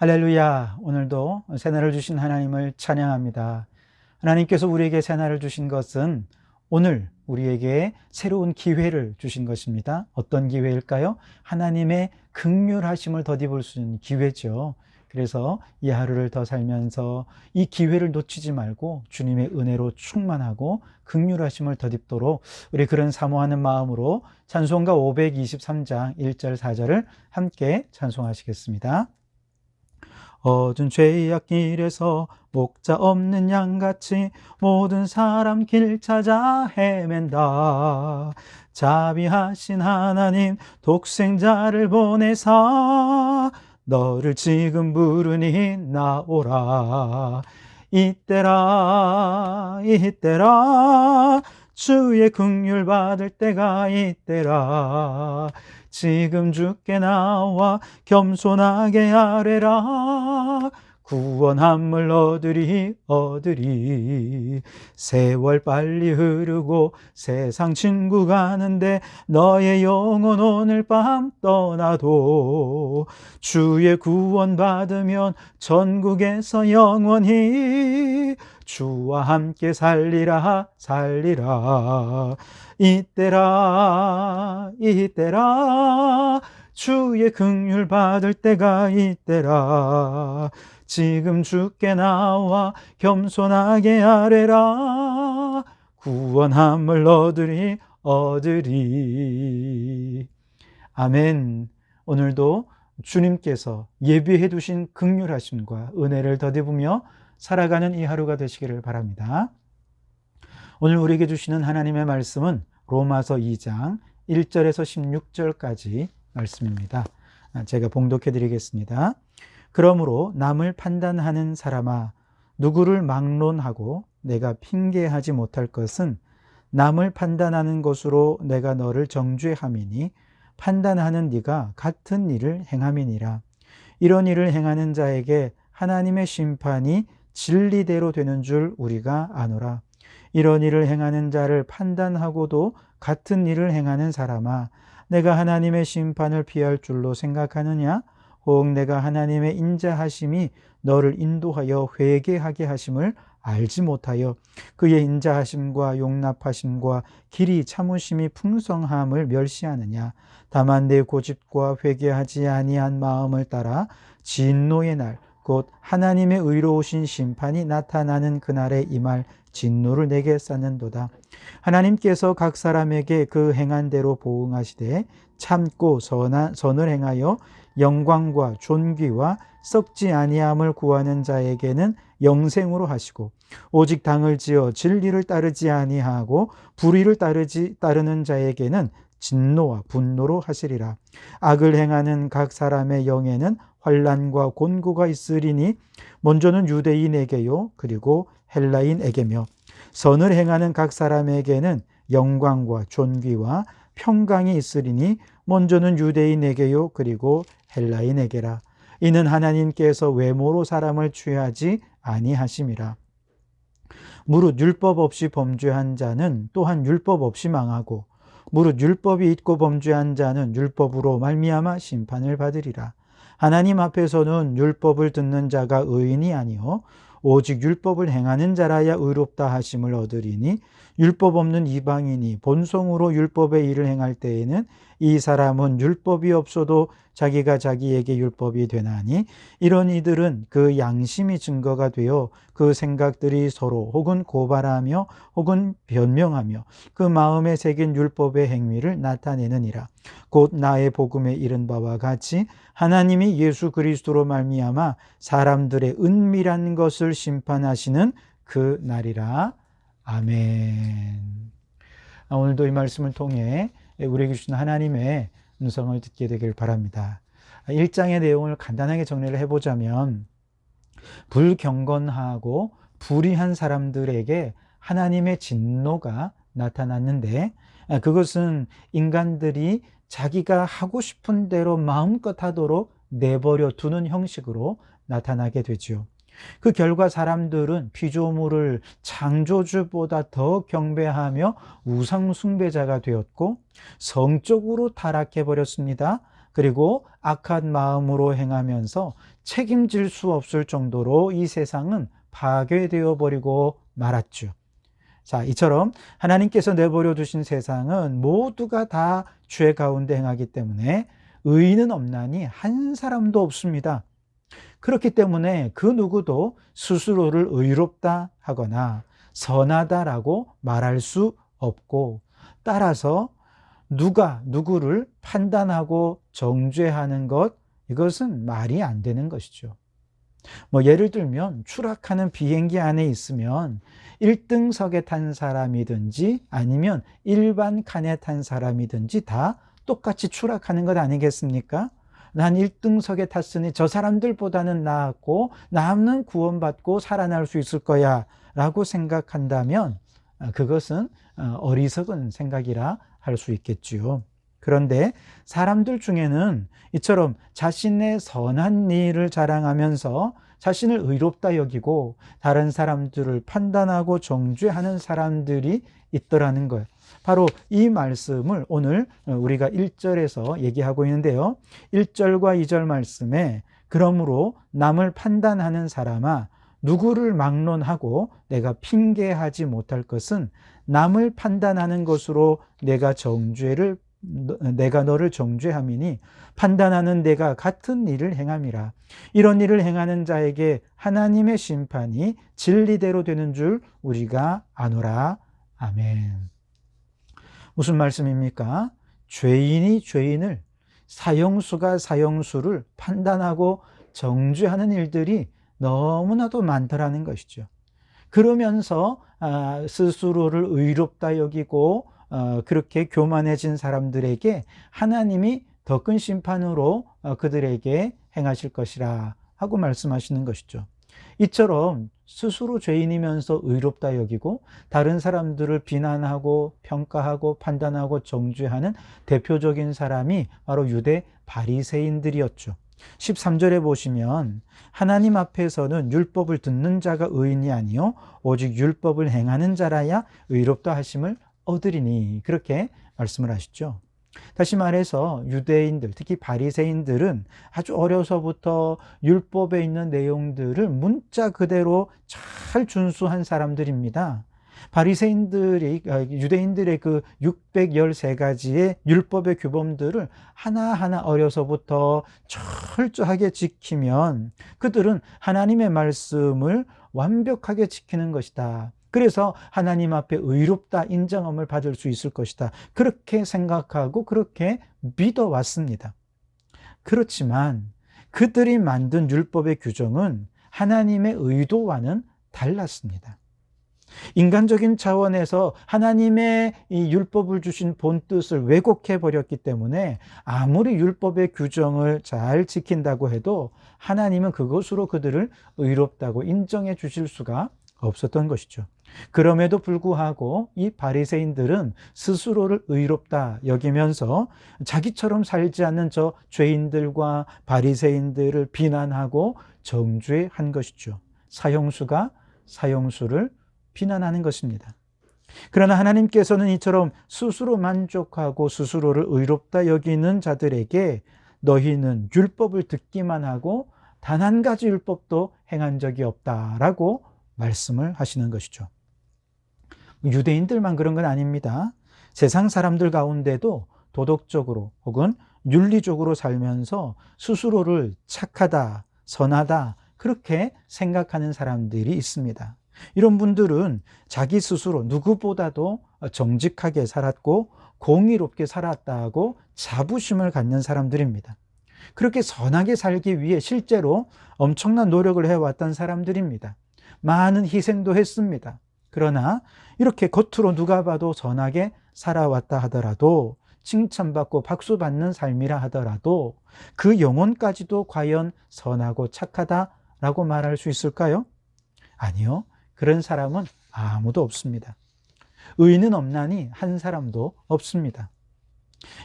할렐루야. 오늘도 새날을 주신 하나님을 찬양합니다. 하나님께서 우리에게 새날을 주신 것은 오늘 우리에게 새로운 기회를 주신 것입니다. 어떤 기회일까요? 하나님의 긍휼하심을 덧입을 수 있는 기회죠. 그래서 이 하루를 더 살면서 이 기회를 놓치지 말고 주님의 은혜로 충만하고 긍휼하심을 덧입도록 우리 그런 사모하는 마음으로 찬송가 523장 1절 4절을 함께 찬송하시겠습니다. 어두운 죄악길에서 목자 없는 양같이 모든 사람 길 찾아 헤맨다. 자비하신 하나님 독생자를 보내사 너를 지금 부르니 나오라. 이때라 주의 긍휼 받을 때가 이때라. 지금 주께 나와 겸손하게 아뢰라. 구원함을 얻으리. 세월 빨리 흐르고 세상 친구 가는데 너의 영혼 오늘 밤 떠나도 주의 구원 받으면 전국에서 영원히 주와 함께 살리라. 이때라 주의 긍휼 받을 때가 이때라. 지금 주께 나와 겸손하게 아뢰라. 구원함을 얻으리. 아멘. 오늘도 주님께서 예비해 두신 긍휼하심과 은혜를 덧입으며 살아가는 이 하루가 되시기를 바랍니다. 오늘 우리에게 주시는 하나님의 말씀은 로마서 2장 1절에서 16절까지 말씀입니다. 제가 봉독해 드리겠습니다. 그러므로 남을 판단하는 사람아, 누구를 막론하고 내가 핑계하지 못할 것은 남을 판단하는 것으로 내가 너를 정죄함이니 판단하는 네가 같은 일을 행함이니라. 이런 일을 행하는 자에게 하나님의 심판이 진리대로 되는 줄 우리가 아노라. 이런 일을 행하는 자를 판단하고도 같은 일을 행하는 사람아, 내가 하나님의 심판을 피할 줄로 생각하느냐? 혹 내가 하나님의 인자하심이 너를 인도하여 회개하게 하심을 알지 못하여 그의 인자하심과 용납하심과 길이 참으심이 풍성함을 멸시하느냐? 다만 내 고집과 회개하지 아니한 마음을 따라 진노의 날, 곧 하나님의 의로우신 심판이 나타나는 그날에 임할 진노를 내게 쌓는도다. 하나님께서 각 사람에게 그 행한 대로 보응하시되 참고 선을 행하여 영광과 존귀와 썩지 아니함을 구하는 자에게는 영생으로 하시고, 오직 당을 지어 진리를 따르지 아니하고 불의를 따르는 자에게는 진노와 분노로 하시리라. 악을 행하는 각 사람의 영에는 환난과 곤고가 있으리니 먼저는 유대인에게요 그리고 헬라인에게며, 선을 행하는 각 사람에게는 영광과 존귀와 평강이 있으리니 먼저는 유대인에게요 그리고 헬라인에게라. 이는 하나님께서 외모로 사람을 취하지 아니하심이라. 무릇 율법 없이 범죄한 자는 또한 율법 없이 망하고, 무릇 율법이 있고 범죄한 자는 율법으로 말미암아 심판을 받으리라. 하나님 앞에서는 율법을 듣는 자가 의인이 아니요 오직 율법을 행하는 자라야 의롭다 하심을 얻으리니, 율법 없는 이방인이 본성으로 율법의 일을 행할 때에는 이 사람은 율법이 없어도 자기가 자기에게 율법이 되나니, 이런 이들은 그 양심이 증거가 되어 그 생각들이 서로 혹은 고발하며 혹은 변명하며 그 마음에 새긴 율법의 행위를 나타내느니라. 곧 나의 복음에 이른 바와 같이 하나님이 예수 그리스도로 말미암아 사람들의 은밀한 것을 심판하시는 그 날이라. 아멘. 오늘도 이 말씀을 통해 우리에게 주신 하나님의 음성을 듣게 되길 바랍니다. 1장의 내용을 간단하게 정리를 해보자면, 불경건하고 불의한 사람들에게 하나님의 진노가 나타났는데, 그것은 인간들이 자기가 하고 싶은 대로 마음껏 하도록 내버려 두는 형식으로 나타나게 되죠. 그 결과 사람들은 피조물을 창조주보다 더 경배하며 우상 숭배자가 되었고, 성적으로 타락해 버렸습니다. 그리고 악한 마음으로 행하면서 책임질 수 없을 정도로 이 세상은 파괴되어 버리고 말았죠. 자, 이처럼 하나님께서 내버려 두신 세상은 모두가 다 죄 가운데 행하기 때문에 의인은 없나니 한 사람도 없습니다. 그렇기 때문에 그 누구도 스스로를 의롭다 하거나 선하다라고 말할 수 없고, 따라서 누가 누구를 판단하고 정죄하는 것, 이것은 말이 안 되는 것이죠. 예를 들면 추락하는 비행기 안에 있으면 1등석에 탄 사람이든지 아니면 일반 칸에 탄 사람이든지 다 똑같이 추락하는 것 아니겠습니까? 난 1등석에 탔으니 저 사람들보다는 나았고 남는 구원받고 살아날 수 있을 거야 라고 생각한다면 그것은 어리석은 생각이라 할 수 있겠지요. 그런데 사람들 중에는 이처럼 자신의 선한 일을 자랑하면서 자신을 의롭다 여기고 다른 사람들을 판단하고 정죄하는 사람들이 있더라는 거예요. 바로 이 말씀을 오늘 우리가 1절에서 얘기하고 있는데요. 1절과 2절 말씀에 그러므로 남을 판단하는 사람아 누구를 막론하고 내가 핑계하지 못할 것은 남을 판단하는 것으로 내가 너를 정죄함이니 판단하는 내가 같은 일을 행함이라. 이런 일을 행하는 자에게 하나님의 심판이 진리대로 되는 줄 우리가 아노라. 아멘. 무슨 말씀입니까? 죄인이 죄인을, 사형수가 사형수를 판단하고 정죄하는 일들이 너무나도 많더라는 것이죠. 그러면서 스스로를 의롭다 여기고 그렇게 교만해진 사람들에게 하나님이 더 큰 심판으로 그들에게 행하실 것이라 하고 말씀하시는 것이죠. 이처럼 스스로 죄인이면서 의롭다 여기고 다른 사람들을 비난하고 평가하고 판단하고 정죄하는 대표적인 사람이 바로 유대 바리새인들이었죠. 13절에 보시면 하나님 앞에서는 율법을 듣는 자가 의인이 아니요 오직 율법을 행하는 자라야 의롭다 하심을 얻으리니, 그렇게 말씀을 하시죠. 다시 말해서 유대인들, 특히 바리새인들은 아주 어려서부터 율법에 있는 내용들을 문자 그대로 잘 준수한 사람들입니다. 바리새인들이 유대인들의 그 613가지의 율법의 규범들을 하나하나 어려서부터 철저하게 지키면 그들은 하나님의 말씀을 완벽하게 지키는 것이다. 그래서 하나님 앞에 의롭다 인정함을 받을 수 있을 것이다. 그렇게 생각하고 그렇게 믿어왔습니다. 그렇지만 그들이 만든 율법의 규정은 하나님의 의도와는 달랐습니다. 인간적인 차원에서 하나님의 이 율법을 주신 본뜻을 왜곡해 버렸기 때문에 아무리 율법의 규정을 잘 지킨다고 해도 하나님은 그것으로 그들을 의롭다고 인정해 주실 수가 없었던 것이죠. 그럼에도 불구하고 이 바리새인들은 스스로를 의롭다 여기면서 자기처럼 살지 않는 저 죄인들과 바리새인들을 비난하고 정죄한 것이죠. 사형수가 사형수를 비난하는 것입니다. 그러나 하나님께서는 이처럼 스스로 만족하고 스스로를 의롭다 여기는 자들에게 너희는 율법을 듣기만 하고 단 한 가지 율법도 행한 적이 없다라고 말씀을 하시는 것이죠. 유대인들만 그런 건 아닙니다. 세상 사람들 가운데도 도덕적으로 혹은 윤리적으로 살면서 스스로를 착하다, 선하다 그렇게 생각하는 사람들이 있습니다. 이런 분들은 자기 스스로 누구보다도 정직하게 살았고 공의롭게 살았다고 자부심을 갖는 사람들입니다. 그렇게 선하게 살기 위해 실제로 엄청난 노력을 해왔던 사람들입니다. 많은 희생도 했습니다. 그러나 이렇게 겉으로 누가 봐도 선하게 살아왔다 하더라도, 칭찬받고 박수받는 삶이라 하더라도 그 영혼까지도 과연 선하고 착하다라고 말할 수 있을까요? 아니요. 그런 사람은 아무도 없습니다. 의인은 없나니 한 사람도 없습니다.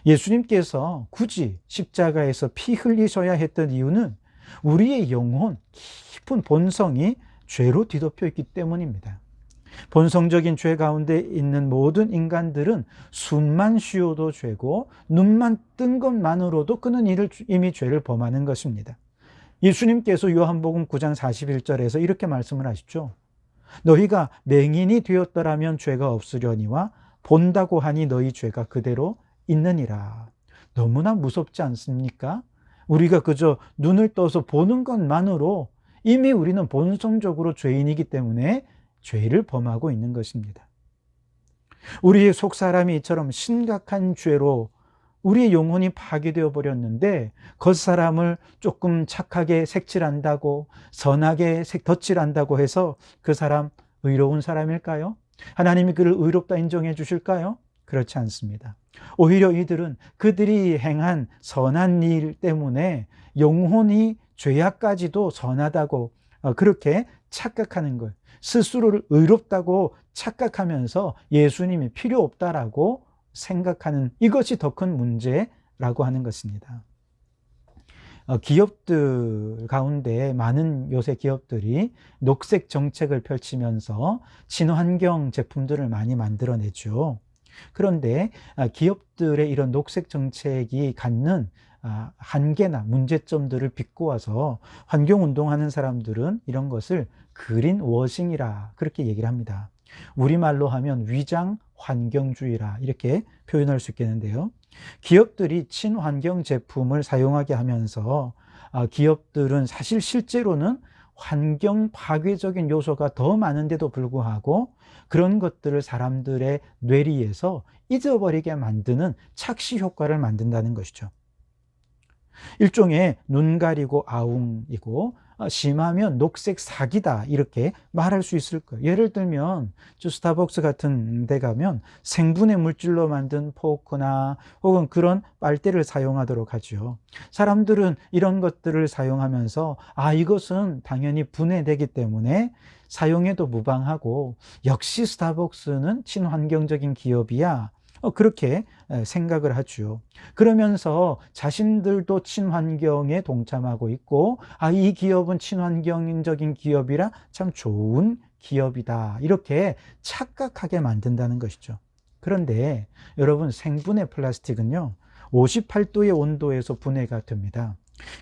예수님께서 굳이 십자가에서 피 흘리셔야 했던 이유는 우리의 영혼, 깊은 본성이 죄로 뒤덮여 있기 때문입니다. 본성적인 죄 가운데 있는 모든 인간들은 숨만 쉬어도 죄고 눈만 뜬 것만으로도 그는 이미 죄를 범하는 것입니다. 예수님께서 요한복음 9장 41절에서 이렇게 말씀을 하시죠. 너희가 맹인이 되었더라면 죄가 없으려니와 본다고 하니 너희 죄가 그대로 있느니라. 너무나 무섭지 않습니까? 우리가 그저 눈을 떠서 보는 것만으로 이미 우리는 본성적으로 죄인이기 때문에 죄를 범하고 있는 것입니다. 우리의 속사람이 이처럼 심각한 죄로 우리의 영혼이 파괴되어 버렸는데 겉사람을 조금 착하게 색칠한다고, 선하게 덧칠한다고 해서 그 사람 의로운 사람일까요? 하나님이 그를 의롭다 인정해 주실까요? 그렇지 않습니다. 오히려 이들은 그들이 행한 선한 일 때문에 영혼이 죄악까지도 선하다고 그렇게 착각하는 것, 스스로를 의롭다고 착각하면서 예수님이 필요 없다라고 생각하는, 이것이 더 큰 문제라고 하는 것입니다. 기업들 가운데 많은 요새 기업들이 녹색 정책을 펼치면서 친환경 제품들을 많이 만들어내죠. 그런데 기업들의 이런 녹색 정책이 갖는 한계나 문제점들을 비꼬아서 환경운동하는 사람들은 이런 것을 그린 워싱이라 그렇게 얘기를 합니다. 우리말로 하면 위장 환경주의라 이렇게 표현할 수 있겠는데요. 기업들이 친환경 제품을 사용하게 하면서 기업들은 사실 실제로는 환경 파괴적인 요소가 더 많은데도 불구하고 그런 것들을 사람들의 뇌리에서 잊어버리게 만드는 착시 효과를 만든다는 것이죠. 일종의 눈 가리고 아웅이고 심하면 녹색 사기다 이렇게 말할 수 있을 거예요. 예를 들면 스타벅스 같은 데 가면 생분해 물질로 만든 포크나 혹은 그런 빨대를 사용하도록 하죠. 사람들은 이런 것들을 사용하면서 이것은 당연히 분해되기 때문에 사용해도 무방하고 역시 스타벅스는 친환경적인 기업이야 그렇게 생각을 하죠. 그러면서 자신들도 친환경에 동참하고 있고 이 기업은 친환경적인 기업이라 참 좋은 기업이다 이렇게 착각하게 만든다는 것이죠. 그런데 여러분, 생분해 플라스틱은요 58도의 온도에서 분해가 됩니다.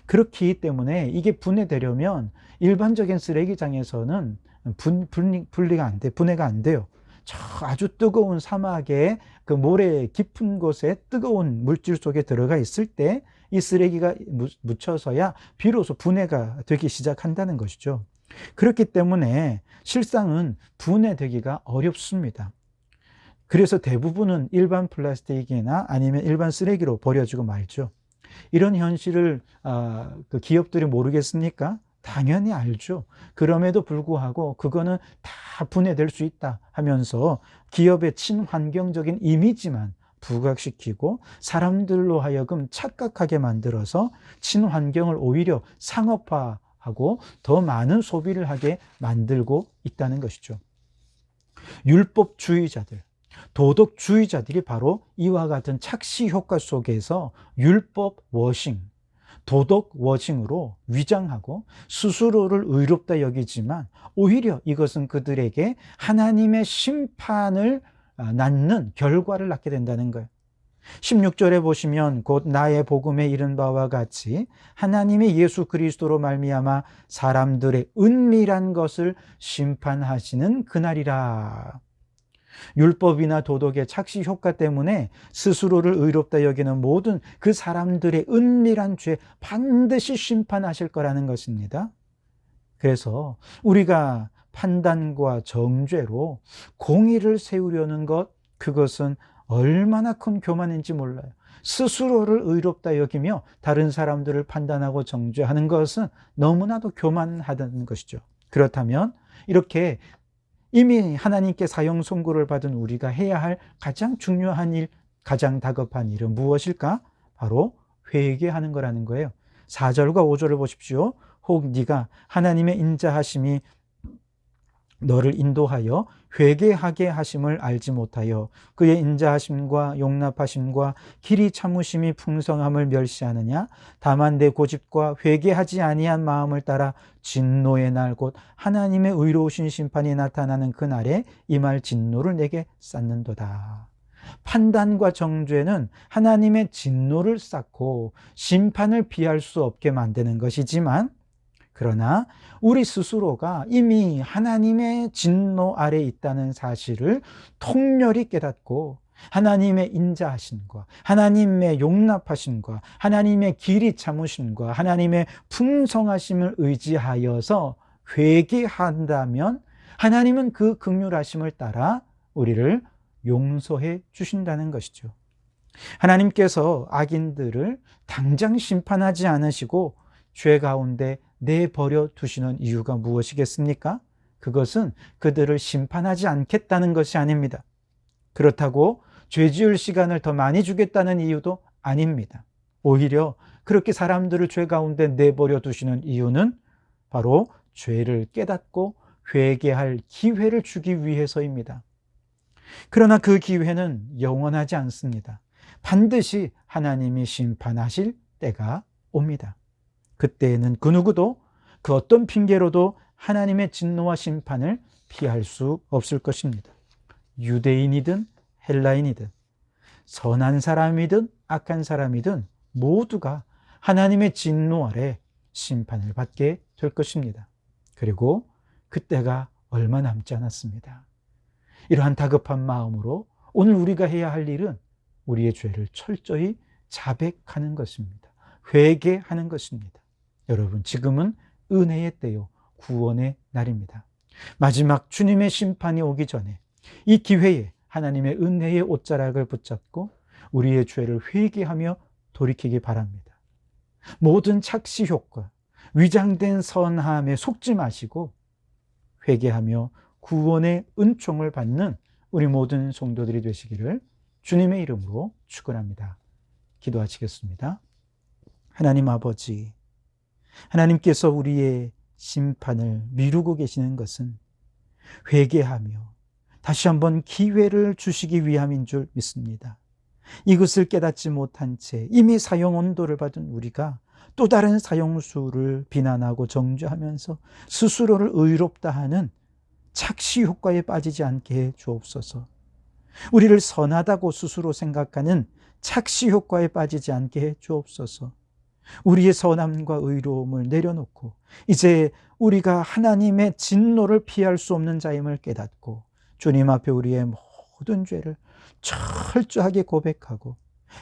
그렇기 때문에 이게 분해되려면 일반적인 쓰레기장에서는 분리가 안 돼, 분해가 안 돼요. 아주 뜨거운 사막의 그 모래 깊은 곳에 뜨거운 물질 속에 들어가 있을 때 이 쓰레기가 묻혀서야 비로소 분해가 되기 시작한다는 것이죠. 그렇기 때문에 실상은 분해되기가 어렵습니다. 그래서 대부분은 일반 플라스틱이나 아니면 일반 쓰레기로 버려지고 말죠. 이런 현실을 그 기업들이 모르겠습니까? 당연히 알죠. 그럼에도 불구하고 그거는 다 분해될 수 있다 하면서 기업의 친환경적인 이미지만 부각시키고 사람들로 하여금 착각하게 만들어서 친환경을 오히려 상업화하고 더 많은 소비를 하게 만들고 있다는 것이죠. 율법주의자들, 도덕주의자들이 바로 이와 같은 착시 효과 속에서 율법 워싱, 도덕 워싱으로 위장하고 스스로를 의롭다 여기지만 오히려 이것은 그들에게 하나님의 심판을 낳는 결과를 낳게 된다는 거예요. 16절에 보시면 곧 나의 복음에 이른 바와 같이 하나님의 예수 그리스도로 말미암아 사람들의 은밀한 것을 심판하시는 그날이라. 율법이나 도덕의 착시 효과 때문에 스스로를 의롭다 여기는 모든 그 사람들의 은밀한 죄 반드시 심판하실 거라는 것입니다. 그래서 우리가 판단과 정죄로 공의를 세우려는 것, 그것은 얼마나 큰 교만인지 몰라요. 스스로를 의롭다 여기며 다른 사람들을 판단하고 정죄하는 것은 너무나도 교만하다는 것이죠. 그렇다면 이렇게 이미 하나님께 사형 선고를 받은 우리가 해야 할 가장 중요한 일, 가장 다급한 일은 무엇일까? 바로 회개하는 거라는 거예요. 4절과 5절을 보십시오. 혹 네가 하나님의 인자하심이 너를 인도하여 회개하게 하심을 알지 못하여 그의 인자하심과 용납하심과 길이 참으심이 풍성함을 멸시하느냐? 다만 내 고집과 회개하지 아니한 마음을 따라 진노의 날 곧 하나님의 의로우신 심판이 나타나는 그날에 임할 진노를 내게 쌓는도다. 판단과 정죄는 하나님의 진노를 쌓고 심판을 피할 수 없게 만드는 것이지만, 그러나 우리 스스로가 이미 하나님의 진노 아래 있다는 사실을 통렬히 깨닫고 하나님의 인자하심과 하나님의 용납하심과 하나님의 길이 참으심과 하나님의 풍성하심을 의지하여서 회개한다면 하나님은 그 긍휼하심을 따라 우리를 용서해 주신다는 것이죠. 하나님께서 악인들을 당장 심판하지 않으시고 죄 가운데 내버려 두시는 이유가 무엇이겠습니까? 그것은 그들을 심판하지 않겠다는 것이 아닙니다. 그렇다고 죄 지을 시간을 더 많이 주겠다는 이유도 아닙니다. 오히려 그렇게 사람들을 죄 가운데 내버려 두시는 이유는 바로 죄를 깨닫고 회개할 기회를 주기 위해서입니다. 그러나 그 기회는 영원하지 않습니다. 반드시 하나님이 심판하실 때가 옵니다. 그때에는 그 누구도 그 어떤 핑계로도 하나님의 진노와 심판을 피할 수 없을 것입니다. 유대인이든 헬라인이든 선한 사람이든 악한 사람이든 모두가 하나님의 진노 아래 심판을 받게 될 것입니다. 그리고 그때가 얼마 남지 않았습니다. 이러한 다급한 마음으로 오늘 우리가 해야 할 일은 우리의 죄를 철저히 자백하는 것입니다. 회개하는 것입니다. 여러분, 지금은 은혜의 때요, 구원의 날입니다. 마지막 주님의 심판이 오기 전에 이 기회에 하나님의 은혜의 옷자락을 붙잡고 우리의 죄를 회개하며 돌이키기 바랍니다. 모든 착시 효과, 위장된 선함에 속지 마시고 회개하며 구원의 은총을 받는 우리 모든 성도들이 되시기를 주님의 이름으로 축원합니다. 기도하시겠습니다. 하나님 아버지, 하나님께서 우리의 심판을 미루고 계시는 것은 회개하며 다시 한번 기회를 주시기 위함인 줄 믿습니다. 이것을 깨닫지 못한 채 이미 사형 언도를 받은 우리가 또 다른 사형수를 비난하고 정죄하면서 스스로를 의롭다 하는 착시 효과에 빠지지 않게 해 주옵소서. 우리를 선하다고 스스로 생각하는 착시 효과에 빠지지 않게 해 주옵소서. 우리의 선함과 의로움을 내려놓고 이제 우리가 하나님의 진노를 피할 수 없는 자임을 깨닫고 주님 앞에 우리의 모든 죄를 철저하게 고백하고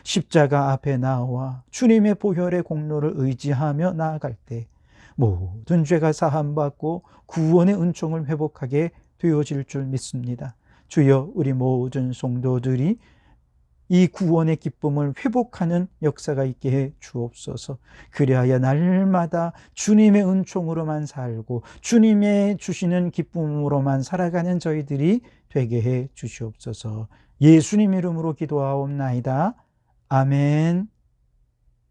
십자가 앞에 나와 주님의 보혈의 공로를 의지하며 나아갈 때 모든 죄가 사함받고 구원의 은총을 회복하게 되어질 줄 믿습니다. 주여, 우리 모든 성도들이 이 구원의 기쁨을 회복하는 역사가 있게 해 주옵소서. 그리하여 날마다 주님의 은총으로만 살고 주님의 주시는 기쁨으로만 살아가는 저희들이 되게 해 주시옵소서. 예수님 이름으로 기도하옵나이다. 아멘.